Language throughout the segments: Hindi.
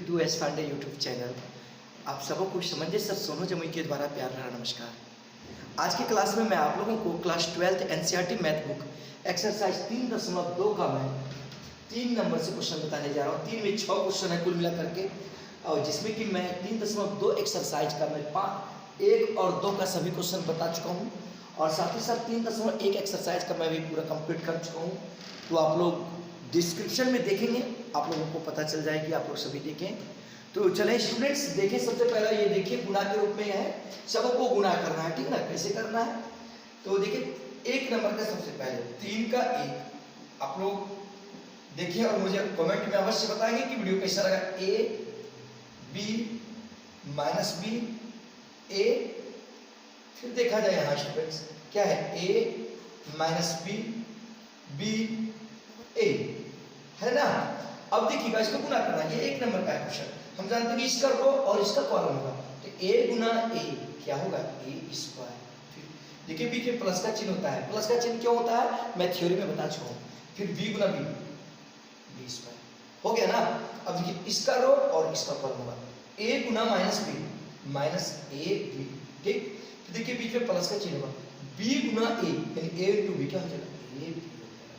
To S Pandey YouTube channel. आप सबको कुछ समझे सर सोनू जमुई के द्वारा प्यार भरा नमस्कार। आज की क्लास में मैं आप लोगों को class 12th NCERT math book exercise 3.2 का मैं 3 नंबर से क्वेश्चन बताने जा रहा हूँ। 3 में 6 क्वेश्चन है कुल मिला करके, और जिसमें कि मैं 3.2 एक्सरसाइज का मैं 1 और 2 का सभी क्वेश्चन बता चुका हूँ, और साथ ही साथ 3.1 एक्सरसाइज का मैं भी पूरा कंप्लीट कर चुका हूँ। तो आप लोग डिस्क्रिप्शन में देखेंगे, आप लोगों को पता चल जाएगी, आप लोग सभी देखें। तो चलें स्टूडेंट्स, देखें सबसे पहला ये देखिए गुणा के रूप में है, सबको गुणा करना है, ठीक है ना। कैसे करना है तो देखिए 1 नंबर का सबसे पहले 3 का 1 आप लोग देखिए और मुझे कमेंट में अवश्य बताएंगे कि वीडियो कैसा लगा। a b minus B a, फिर देखा जाए यहाँ स्टूडेंट्स क्या है a minus B B A, है ना। अब देखिएगा इसको गुना करना है, ये 1 नंबर का है क्वेश्चन। हम जानते हैं कि इसका रो और इसका कॉलम होगा, तो a गुना a क्या होगा a स्क्वायर। फिर देखिए बीच में प्लस का चिन्ह होता है, प्लस का चिन्ह क्यों होता है मैं थ्योरी में बता चुका हूँ। फिर b गुना b b स्क्वायर हो गया ना। अब देखिए इसका रो और इसका कॉलम होगा a Guna minus b minus a b, ठीक। फिर देखिए बीच में प्लस का चिन्ह होगा b गुना a यानी a इंटू b क्या हो जाएगा a b,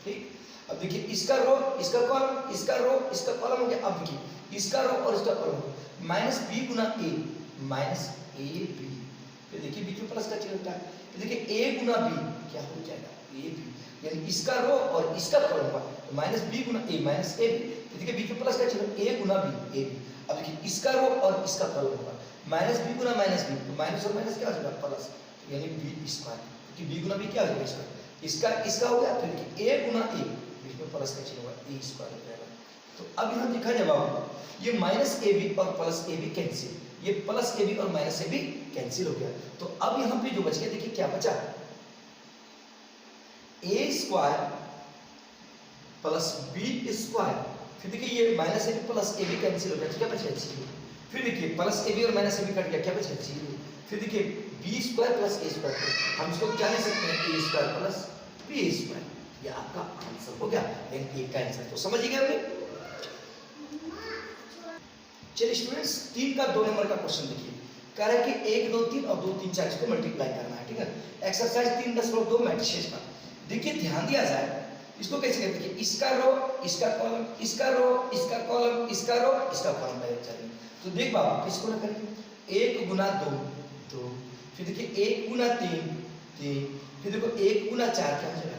ठीक। अब देखिए इसका रो इसका कॉलम, इसका रो इसका कॉलम हो गया। अब देखिए इसका रो और इसका कॉलम माइनस बी गुना ए माइनस ए बी, फिर देखिए बीच में प्लस का चिन्ह होता है। फिर देखिए ए गुना बी क्या हो जाएगा ए बी, यानी इसका रो और इसका कॉलम होगा तो माइनस बी गुना ए माइनस ए बी, फिर देखिए बीच में प्लस का चिन्ह ए गुना बी ए बी। अब देखिए इसका रो और इसका कॉलम होगा माइनस बी गुना माइनस बी, तो माइनस और माइनस क्या हो जाएगा प्लस, यानी बी स्क्वायर, क्योंकि बी गुना बी क्या हो जाएगा स्क्वायर, इसका हो गया। फिर देखिए ए गुना ए प्लस का चिन्ह होगा ए स्क्वायर हो जाएगा। तो अब यहां देखा जाए बाबू ये माइनस ए बी और प्लस ए बी कैंसिल, ये प्लस ए बी और माइनस ए बी कैंसिल हो गया। तो अब यहां पे जो बच गया देखिए क्या बचा A square plus B square, फिर देखिए ये minus A B plus A B cancel हो गया, तो क्या बचा जीरो। फिर देखिए प्लस ए बी और माइनस ए बी कट गया, क्या बचा जीरो। फिर देखिए B square plus A square, हम इसको क्या ले सकते हैं A square plus B square, ये आपका आंसर हो गया, यानी एक का आंसर। तो समझ गए हमने। चलिए स्टूडेंट्स 3 का 2 नंबर का क्वेश्चन देखिए, कह रहा है कि 1 2 3 और 2 3 4 इसको मल्टीप्लाई करना है, ठीक है। एक्सरसाइज 3.2 मैट्रिसेस का देखिए ध्यान दिया जाए इसको कैसे करते हैं। इसका रो इसका कॉलम, इसका रो इसका कॉलम, इसका रो इसका कॉलम पहले चलेंगे। तो देख बाबू किसको ना करेंगे 1 गुना 2 2, फिर देखिए 1 गुना 3 3, फिर देखो 1 गुना 4 क्या हो जाएगा,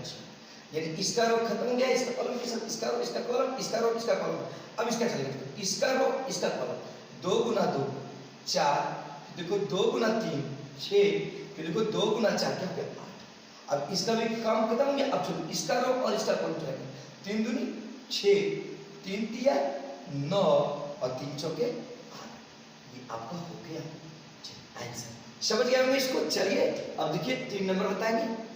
यानी इसका रो खत्म हो गया, इसका कॉलम के साथ इसका रो इसका कॉलम इसका रो इसका कॉलम। अब इसका चलेगा इसका रो इसका कॉलम 2 गुना 2 4, देखो 2 गुना 3 6, फिर देखो 2 गुना 4 क्या हो गया 8। अब इसका भी काम खत्म हो गया। अब चलो इसका रो और इसका कॉलम चलेगा 3 दूनी 6 3 तिया 9 और 3 चौके 8, ये आपका हो गया आंसर। समझ गया होंगे इसको। चलिए अब देखिए 3 नंबर बताएंगे।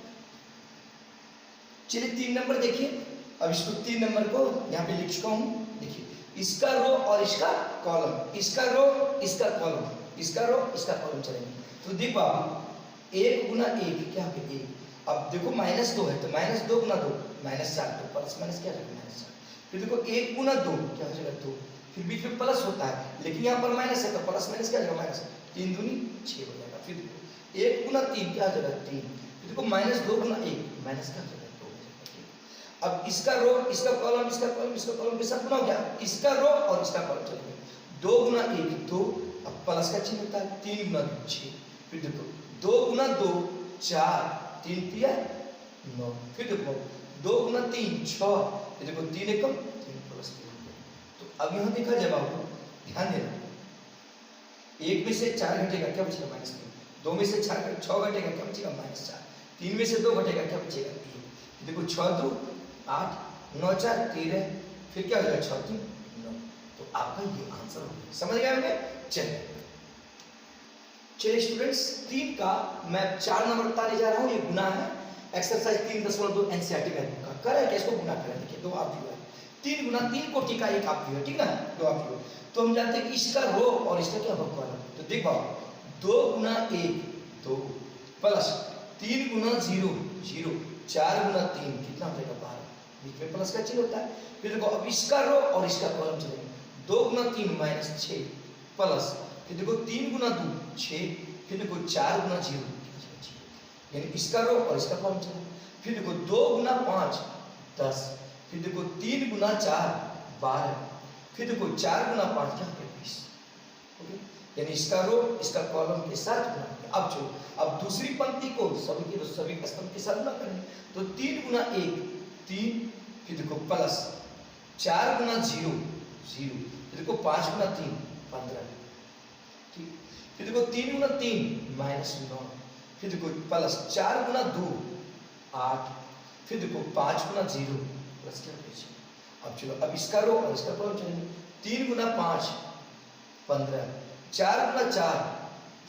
चलिए 3 नंबर देखिए, अब इसको 3 नंबर को यहाँ पे लिख चुका हूँ। देखिए इसका रो और इसका कॉलम, इसका रो इसका कॉलम, इसका रो इसका कॉलम चलेंगे। तो देख बाबू 1 गुना 1 क्या हो गया 1। अब देखो माइनस 2 है तो माइनस 2 गुना 2 माइनस 4, तो प्लस माइनस क्या रहेगा माइनस 4। फिर देखो 1 गुना 2 क्या हो जाएगा 2, फिर बीच में प्लस होता है लेकिन यहाँ पर माइनस है तो प्लस माइनस क्या हो जाएगा माइनस, 3 दूनी 6 हो जाएगा। फिर देखो 1 गुना 3 क्या हो जाएगा 3, फिर देखो माइनस 2 गुना 1 माइनस क्या हो जाएगा। अब इसका रो इसका कॉलम इसका कॉलम इसका कॉलम के साथ गुना हो गया, इसका रो और इसका कॉलम चलेंगे 2 गुना 1 2, अब प्लस का चिन्ह होता है 3 गुना 2 6, फिर देखो 2 गुना 2 4 3 तिया 9, फिर देखो 2 गुना 3 6, फिर देखो 3 एकम 3 प्लस 3। तो अब यहाँ देखा जाए बाबू ध्यान देना 1 में से 4 घटेगा क्या बचेगा माइनस 3, 2 में से 6 घटेगा क्या बचेगा माइनस 4, 3 में से 2 घटेगा क्या बचेगा 3। देखो 6 2 8 9 4 13, फिर क्या हो जाएगा 6 3 9। तो आपका ये आंसर हो, समझ गए होंगे। चलिए स्टूडेंट्स 3 का मैं 4 नंबर बताने जा रहा हूँ। ये गुना है, एक्सरसाइज 3.2 एनसीईआरटी मैथ बुक का। कर है कैसे गुना करें, देखिए 2 आप है 3 गुना 3 कोटि का 1 आप है, ठीक ना 2 आप है। तो हम जानते हैं कि इसका रो और इसका क्या होगा, तो देख पाओ 2 गुना 1 2 प्लस 3 गुना 0 0, 4 गुना 3 कितना हो जाएगा 12, बीच में प्लस का चिन्ह होता है। फिर देखो अब इसका रो और इसका कॉलम चलेगा 2 गुना 3 माइनस 6 प्लस फिर देखो 3 गुना 2 6 फिर देखो 4 गुना 0 यानी इसका रो और इसका कॉलम चला। फिर देखो 2 गुना 5 10 फिर देखो 3 गुना 4 12 फिर देखो 4 गुना 5 क्या है 20। ओके यानी इसका रो इसका कॉलम के साथ गुना। अब जो अब दूसरी पंक्ति को सभी स्तंभ के साथ गुना करेंगे तो 3 गुना 1 3 फिर देखो प्लस 4 गुना 0 0 फिर देखो 5 गुना 3 15 ठीक। फिर देखो 3 गुना 3 माइनस 9 फिर देखो प्लस 4 गुना 2 8 फिर देखो 5 गुना 0 प्लस क्या बचे। अब चलो अब इसका रो और इसका कॉलम चलेंगे 3 गुना 5 15 4 गुना 4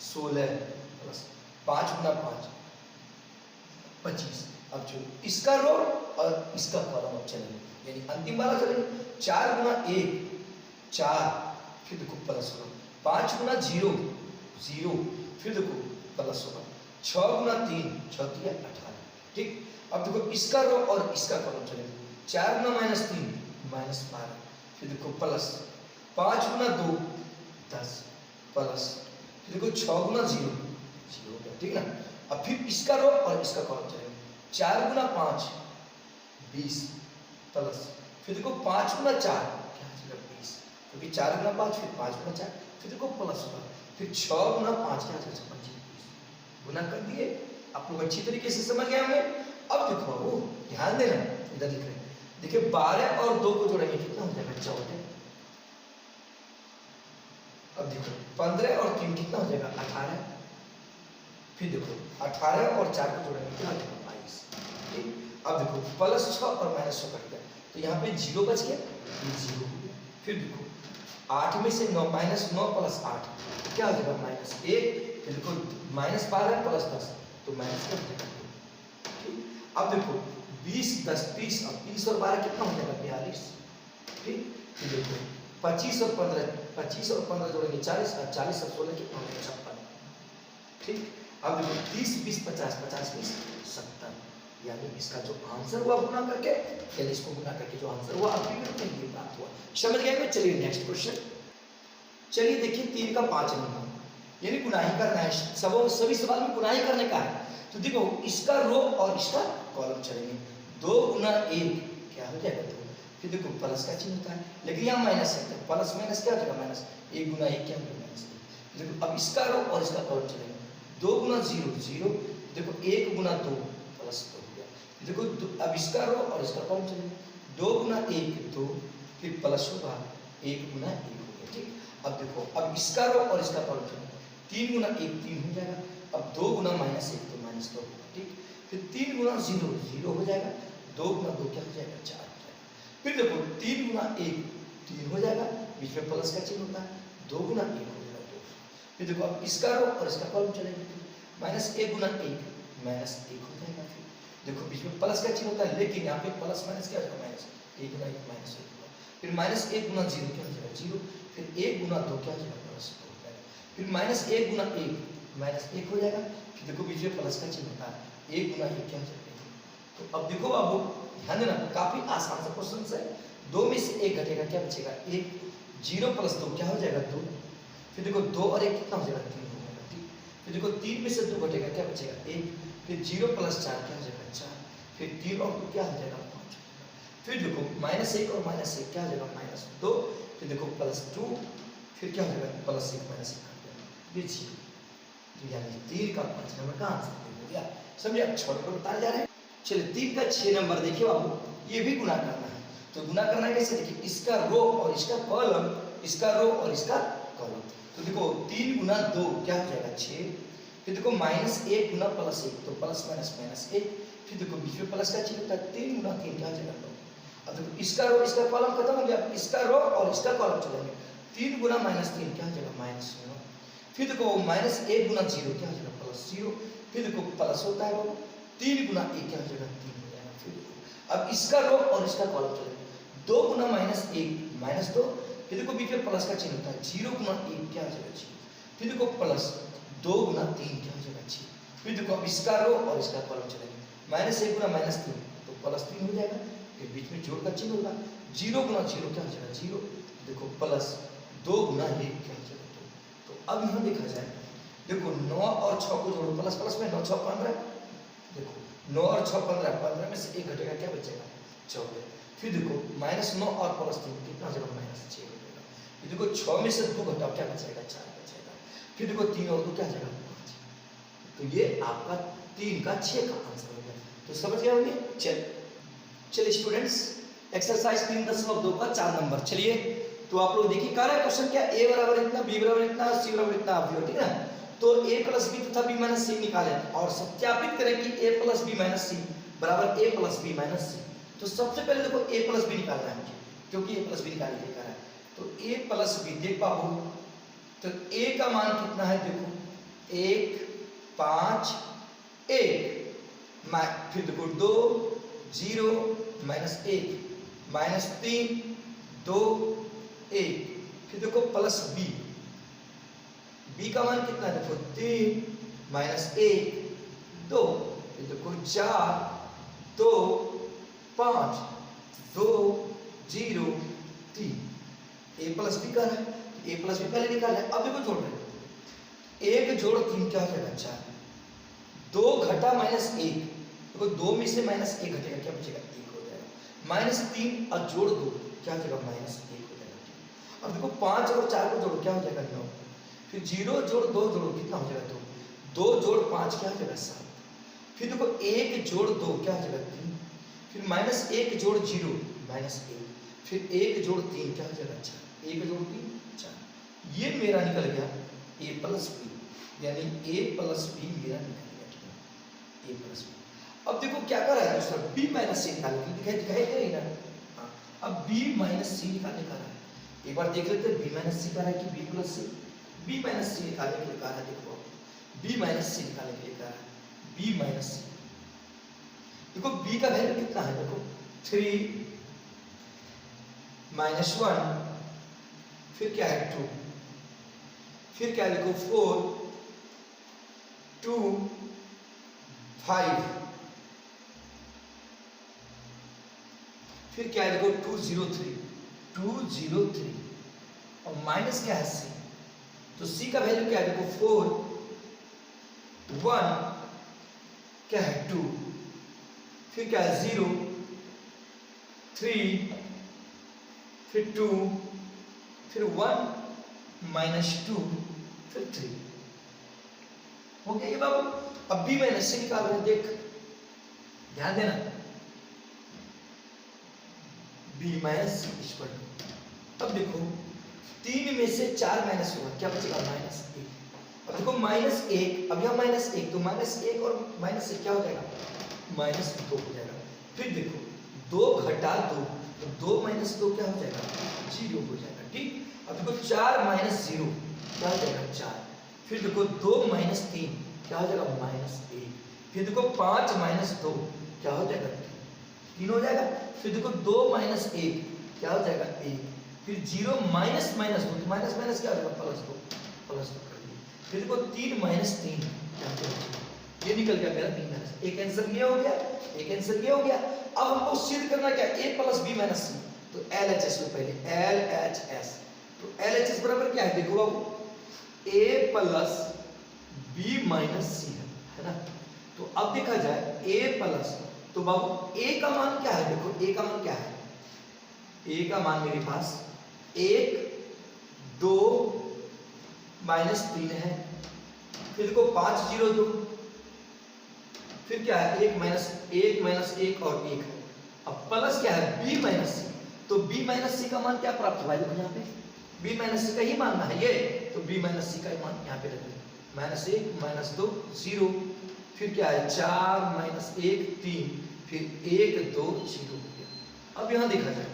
16 प्लस 5 गुना 5 25। अब चलो इसका रो और इसका कॉलम अब चलेंगे यानी अंतिम वाला चलेंगे 4 गुना 1 4 फिर देखो प्लस होगा 5 गुना 0 0 फिर देखो प्लस होगा 6 गुना 3 6 3 18 ठीक। अब देखो इसका रो और इसका कॉलम चलेंगे 4 गुना माइनस 3 माइनस 12 फिर देखो प्लस 5 गुना 2 10 प्लस फिर देखो 6 गुना 0 0 ठीक ना। अब फिर इसका रो और इसका कॉलम चलेंगे 4 गुना 5 20 प्लस फिर देखो 5 गुना 4 क्या आ 20 क्योंकि 4 गुना 5 फिर 5 गुना 4 फिर देखो प्लस होगा फिर 6 गुना 5 क्या आ 25 गुना कर दिए। आप लोग अच्छी तरीके से समझ गए होंगे। अब देखो वो ध्यान देना इधर लिख रहे हैं देखिए 12 और 2 को जोड़ेंगे कितना हो जाएगा 14। अब देखो 15 और 3 कितना हो जाएगा 18 फिर देखो 18 और 4 को जोड़ेंगे कितना हो जाएगा 22 ठीक। अब देखो प्लस 6 और माइनस 6 कट गया तो यहाँ पे 0 बच गया ये 0 हो गया। फिर देखो 8 में से 9 माइनस 9 प्लस 8 क्या हो जाएगा माइनस 1 फिर देखो माइनस 12 प्लस 10 तो माइनस क्या हो जाएगा ठीक। अब देखो 20 10 30 और 30 और 12 कितना हो जाएगा 42 ठीक। फिर देखो 25 और 15 जोड़ेंगे 40 और 40 और 16 कितना हो जाएगा 56 ठीक। अब देखो 30 20 50 50 20 70 यानी इसका जो आंसर हुआ गुना करके यानी इसको गुना करके जो आंसर हुआ आप भी ये प्राप्त हुआ। समझ गए। चलिए नेक्स्ट क्वेश्चन चलिए देखिए 3 का 5 नंबर यानी गुनाही करना है। सभी सवाल में गुनाही करने का है। तो देखो इसका रो और इसका कॉलम चलेंगे 2 गुना 1 क्या हो जाएगा 2 फिर देखो प्लस का चिन्ह होता है लेकिन यहाँ माइनस है तो प्लस माइनस क्या हो जाएगा माइनस 1 गुना 1 क्या हो जाएगा माइनस 1। देखो अब इसका रो और इसका कॉलम चलेगा 2 गुना 0 0 देखो 1 गुना 2 प्लस 2 हो गया। देखो अब इसका रो और इसका कॉलम चलेगा 2 गुना 1 2 फिर प्लस होगा 1 गुना 1 हो गया ठीक। अब देखो अब इसका रो और इसका कॉलम चलेगा 3 गुना 1 3 हो जाएगा। अब 2 गुना माइनस 1 तो माइनस 2 होगा ठीक। फिर 3 गुना 0 0 हो जाएगा 2 गुना 2 क्या हो जाएगा 4 हो जाएगा। फिर देखो 3 गुना 1 3 हो जाएगा बीच में प्लस का चिन्ह होता है 2 गुना 1 हो जाएगा 2। फिर देखो अब इसका रो और इसका कॉलम चलेगा माइनस 1 गुना 1 माइनस 1 हो जाएगा। फिर देखो बीच में प्लस का चिन्ह होता है लेकिन यहाँ पे प्लस माइनस क्या हो जाएगा माइनस 1 गुना 1 माइनस 1 होगा। फिर माइनस 1 गुना 0 क्या हो जाएगा 0 फिर 1 गुना 2 क्या हो जाएगा प्लस 2 हो जाएगा। फिर माइनस 1 गुना 1 माइनस 1 हो जाएगा। फिर देखो बीच में प्लस का चिन्ह होता है 1 गुना 1 क्या हो जाएगा। तो अब देखो बाबू ध्यान देना काफी आसान सा क्वेश्चन है। 2 में से 1 घटेगा क्या बचेगा 1 0 प्लस 2 क्या हो जाएगा 2 फिर देखो 2 और 1 कितना हो जाएगा 3 हो जाएगा ठीक। फिर देखो 3 में से 2 घटेगा क्या बचेगा 1 फिर 0 प्लस 4 क्या हो जाएगा 4 फिर 3 और 2 क्या हो जाएगा 5। फिर देखो माइनस 1 और माइनस 1 क्या हो जाएगा माइनस 2 फिर देखो प्लस 2 फिर क्या हो जाएगा प्लस 1 माइनस 1 ये 0 तो यानी 3 का 5 नंबर का आंसर हो गया। समझे। अब छोटे को बताने जा रहे हैं। चलिए 3 का 6 नंबर देखिए बाबू ये भी गुना करना है। तो गुना करना कैसे देखिए इसका रो और इसका कॉलम इसका रो और इसका कॉलम। तो देखो 3 गुना 2 क्या हो जाएगा 6 फिर देखो माइनस 1 गुना प्लस 1 तो प्लस माइनस माइनस 1 फिर देखो बीच में प्लस का चिन्ह होता है 3 गुना 3 क्या हो जाएगा 9। अब देखो इसका रो इसका कॉलम खत्म हो गया इसका रो और इसका कॉलम चलेंगे 3 गुना माइनस 3 क्या हो जाएगा माइनस 9 फिर देखो माइनस 1 गुना 0 क्या हो जाएगा प्लस 0 फिर देखो प्लस होता है वो 3 गुना 1 क्या हो जाएगा 3 हो जाएगा। फिर देखो अब इसका रो और इसका कॉलम चलेगा 2 गुना माइनस 1 माइनस 2 फिर देखो बीच में प्लस का चिन्ह होता है 0 गुना 1 क्या हो जाएगा 0 फिर देखो प्लस 2 गुना 3 क्या हो जाएगा 6 फिर देखो अब इसका रो और इसका कॉलम चलेगा माइनस 1 गुना माइनस 3 तो प्लस 3 हो जाएगा। फिर बीच में जोड़ का चिन्ह होगा 0 गुना 0 क्या हो जाएगा 0 देखो प्लस 2 गुना ये क्या हो जाएगा 2। तो अब यहाँ देखा जाए, देखो 9 और 6 को जोड़ो, प्लस प्लस में 9 6 15, देखो 9 और 6 15, 15 में से 1 घटेगा, क्या बचेगा 14। फिर देखो -9 और +3 कितना हो जाएगा -6 हो जाएगा। फिर देखो 6 में से 2 घटाओ, क्या बचेगा 4 बचेगा। फिर देखो 3 और 2 क्या हो जाएगा 5। तो ये आपका 3 का 6 का आंसर हो गया। तो समझ गए होंगे। चलिए स्टूडेंट्स, एक्सरसाइज 3.2 का 4 नंबर। चलिए तो आप लोग देखिए, कह रहा है क्वेश्चन क्या, a बराबर इतना, b बराबर इतना, c बराबर इतना, आप ठीक है ना। तो a प्लस बी तथा b माइनस सी निकालें और सत्यापित करें कि a प्लस बी माइनस सी बराबर a plus B minus C. तो सबसे पहले देखो a प्लस बी निकालना है मुझे, क्योंकि a प्लस बी निकालने के लिए कह रहा है। तो a प्लस बी देख बाबू, तो a का मान कितना है, देखो 1 5 1, फिर देखो 2 0 -1 -3 2 1, फिर देखो प्लस b का मान कितना है, देखो 3 -1 2, फिर देखो 4 2 5 2 0 3। a प्लस बी का है, a प्लस बी पहले निकाला है। अब देखो जोड़ रहे हैं, 1 जोड़ 3 क्या हो जाएगा 4, 2 घटा -1, देखो 2 में से -1 घटेगा, क्या बचेगा 1 हो जाएगा। -3 और जोड़ 2 क्या हो जाएगा -1 हो जाएगा। अब देखो 5 और 4 को जोड़ो, क्या हो जाएगा 9, फिर 0 जोड़ 2 जोड़ो, कितना हो जाएगा 2 जोड़ 5 क्या हो जाएगा 7, फिर देखो 1 जोड़ 2 क्या हो जाएगा 3, फिर -1 जोड़ 0 -1, फिर 1 जोड़ 3 क्या हो जाएगा 4, 1 जोड़ 3 4। ये मेरा निकल गया a प्लस बी, यानी a प्लस बी मेरा निकल गया, ठीक है a प्लस बी। अब देखो क्या कर रहा है दूसरा, b माइनस सी निकालने के लिए, दिखाई दे रही ना। हाँ, अब b माइनस सी निकालने का रहा है, एक बार देख लेते हैं b माइनस सी का रहा है कि b प्लस सी। b माइनस सी निकालने के लिए कहा है, देखो b माइनस सी निकालने के लिए कहा है, b माइनस सी। देखो b का वैल्यू कितना है, देखो 3 -1, फिर क्या है 2, फिर क्या है देखो 4 2 5, फिर क्या है देखो 203 और माइनस क्या है c। तो c का वैल्यू क्या है देखो 4 1 क्या है 2, फिर क्या है 0 3 फिर 2 फिर 1 -2 फिर 3 हो गया ये बाबू। अब b माइनस c निकाल रहे हैं, देख ध्यान देना, b minus C equal to, अब देखो 3 में से 4 माइनस होगा, क्या बचेगा -1। अब देखो -1, अब यहाँ -1, तो -1 और -1 क्या हो जाएगा -2 हो जाएगा। फिर देखो 2 घटा 2, तो 2 - 2 क्या हो जाएगा 0 हो जाएगा, ठीक। अब देखो 4 - 0 क्या हो जाएगा 4, फिर देखो 2 - 3 क्या हो जाएगा -1, फिर देखो 5 - 2 क्या हो जाएगा 3 हो जाएगा। फिर देखो 2 - 1 क्या हो जाएगा 1, फिर 0 - -2, तो माइनस माइनस क्या हो जाएगा +2 कर दिए। फिर देखो 3 - 3 क्या हो जाएगा, ये निकल गया मेरा b माइनस। एक आंसर ये हो गया, एक आंसर ये हो गया। अब हमको सिद्ध करना क्या, a plus b minus c। तो LHS में पहले LHS, तो LHS बराबर क्या है देखो बाबू, a plus b minus c है ना। तो अब देखा जाए a प्लस, तो बाबू a का मान क्या है, देखो a का मान क्या है, a का मान मेरे पास 1 2 -3 है, फिर देखो 5 0 2, फिर क्या है 1 - 1 और 1 है। अब प्लस क्या है b माइनस सी, तो b माइनस सी का मान क्या प्राप्त हुआ है, देखो यहाँ पे b माइनस सी का ही मानना है ये, तो b माइनस सी का ही मान यहाँ पे रख दें, -1 -2 0, फिर क्या है 4 - 1 3, फिर 1 2 0 हो गया। अब यहाँ देखा जाए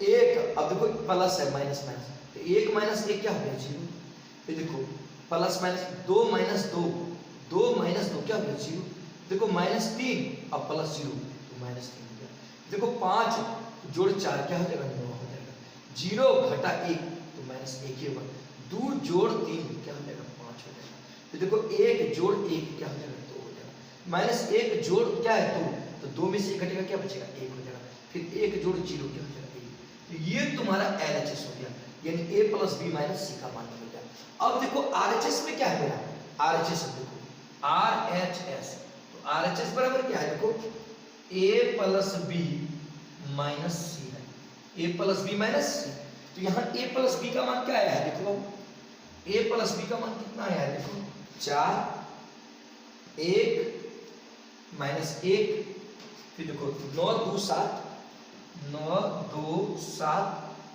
1, अब देखो प्लस है माइनस माइनस, तो 1 - 1 क्या हो गया 0, फिर देखो प्लस माइनस 2 - 2 2 - 2 क्या हो गया 0, देखो -3 अब प्लस 0 तो -3 हो गया। देखो 5 जोड़ 4 क्या हो जाएगा 9 हो जाएगा, 0 घटा 1 तो -1 ही होगा, 2 जोड़ 3 क्या हो जाएगा 5 हो जाएगा। फिर देखो 1 जोड़ 1 क्या हो जाएगा 2 हो जाएगा, -1 जोड़ क्या है 2, तो 2 में से 1 घटेगा क्या बचेगा 1 हो जाएगा, फिर 1 जोड़ 0 क्या हो जाएगा 1, तो ये तुम्हारा LHS हो गया, यानी A प्लस बी माइनस सी का मान हो गया। अब देखो RHS में क्या है मेरा, RHS देखो RHS, तो RHS बराबर क्या है, देखो A प्लस बी माइनस सी है, A plus B minus C. तो यहाँ A प्लस बी का मान क्या आया है, देखो A प्लस बी का मान कितना आया है, देखो 4 1 माइनस 1, फिर देखो 9 2 7, 9 2 7,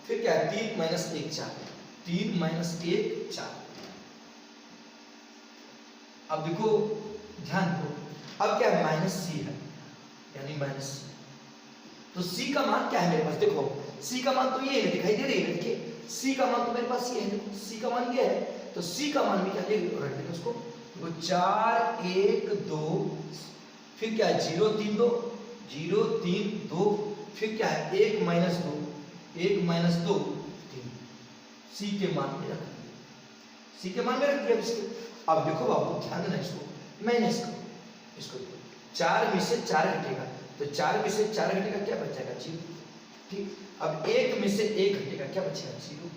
फिर क्या है 3 माइनस 1 4, 3 माइनस 1 4। अब देखो ध्यान दो, अब क्या है माइनस सी है, यानी माइनस सी। तो सी का मान क्या है मेरे पास, देखो सी का मान तो ये है, दिखाई दे रही है, देखिए सी का मान तो मेरे पास ये है, देखो सी का मान ये है, तो सी का मान भी क्या रख देंगे उसको, देखो 4 1 2, फिर क्या है 0 3 2, 0 3 2, फिर क्या है 1 माइनस 2, 1 माइनस 2 3, सी के मान में रख दिया, सी के मान में रख दिया इसके। अब देखो बाबू ध्यान देना इसको, मैंने इसको 4 में से 4 घटेगा, तो 4 में से 4 घटेगा क्या बचेगा 0, ठीक। अब 1 में से 1 घटेगा क्या बचेगा 0,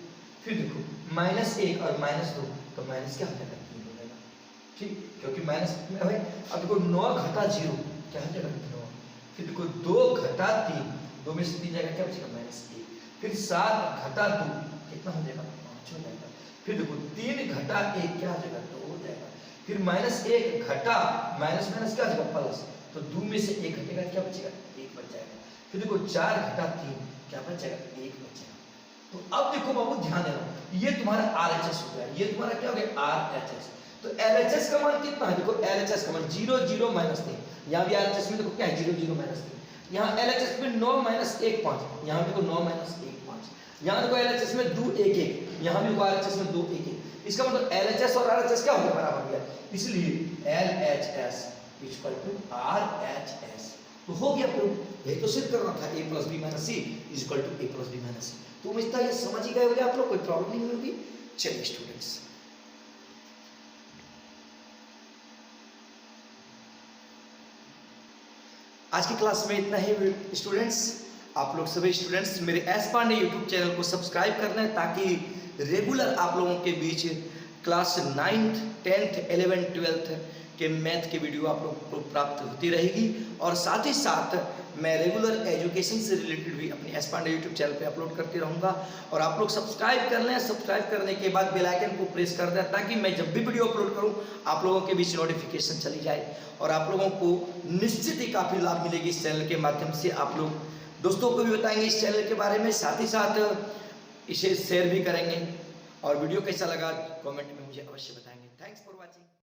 फिर देखो -1 और -2, तो माइनस क्या हो जाएगा 3 हो जाएगा, ठीक, क्योंकि माइनस में है। अब देखो 9 घटा 0 क्या हो जाएगा 9, फिर देखो 2 घटा 3, 2 में से 3 जाएगा क्या बचेगा -1, फिर 7 घटा 2 कितना हो जाएगा 5 हो जाएगा, फिर देखो 3 घटा 1 क्या हो जाएगा 2 हो जाएगा, फिर -1 घटा माइनस माइनस क्या हो जाएगा प्लस, तो 2 में से 1 घटेगा क्या बचेगा 1 बच जाएगा, फिर देखो 4 घटा 3 क्या बचेगा 1 बचेगा। तो अब देखो बाबू ध्यान देना, ये तुम्हारा RHS हो गया, ये तुम्हारा क्या हो गया RHS। तो LHS का मान कितना है, देखो LHS का मान 0 0 -3, यहाँ भी RHS में देखो क्या है 0 0 -3, यहाँ LHS में 9 -1 5, यहाँ देखो 9 -1 5, यहाँ देखो LHS में 2 1 1, यहाँ भी RHS में 2 1 1, इसका मतलब LHS और RHS क्या हो गया बराबर गया, इसलिए LHS इक्वल टू RHS। तो हो गया प्रूफ, यही तो सिद्ध करना था, A plus B minus C equal to A plus B minus C. तो उम्मीद है ये समझ ही गए होंगे आप लोग, कोई प्रॉब्लम नहीं होगी। चलिए स्टूडेंट्स, आज की क्लास में इतना ही स्टूडेंट्स। आप लोग सभी स्टूडेंट्स मेरे एस पांडे यूट्यूब चैनल को सब्सक्राइब कर लें, ताकि रेगुलर आप लोगों के बीच class 9th 10th 11th 12th के मैथ की वीडियो आप लोग को प्राप्त होती रहेगी। और साथ ही साथ मैं रेगुलर एजुकेशन से रिलेटेड भी अपनी एस पांडे यूट्यूब चैनल पे अपलोड करते रहूँगा। और आप लोग सब्सक्राइब कर लें, सब्सक्राइब करने के बाद बेल आइकन को प्रेस कर दें, ताकि मैं जब भी वीडियो अपलोड करूँ आप लोगों के बीच नोटिफिकेशन चली जाए, और आप लोगों को निश्चित ही काफ़ी लाभ मिलेगी इस चैनल के माध्यम से। आप लोग दोस्तों को भी बताएंगे इस चैनल के बारे में, साथ ही साथ इसे शेयर भी करेंगे। और वीडियो कैसा लगा कमेंट में मुझे अवश्य बताएंगे। Thanks for watching.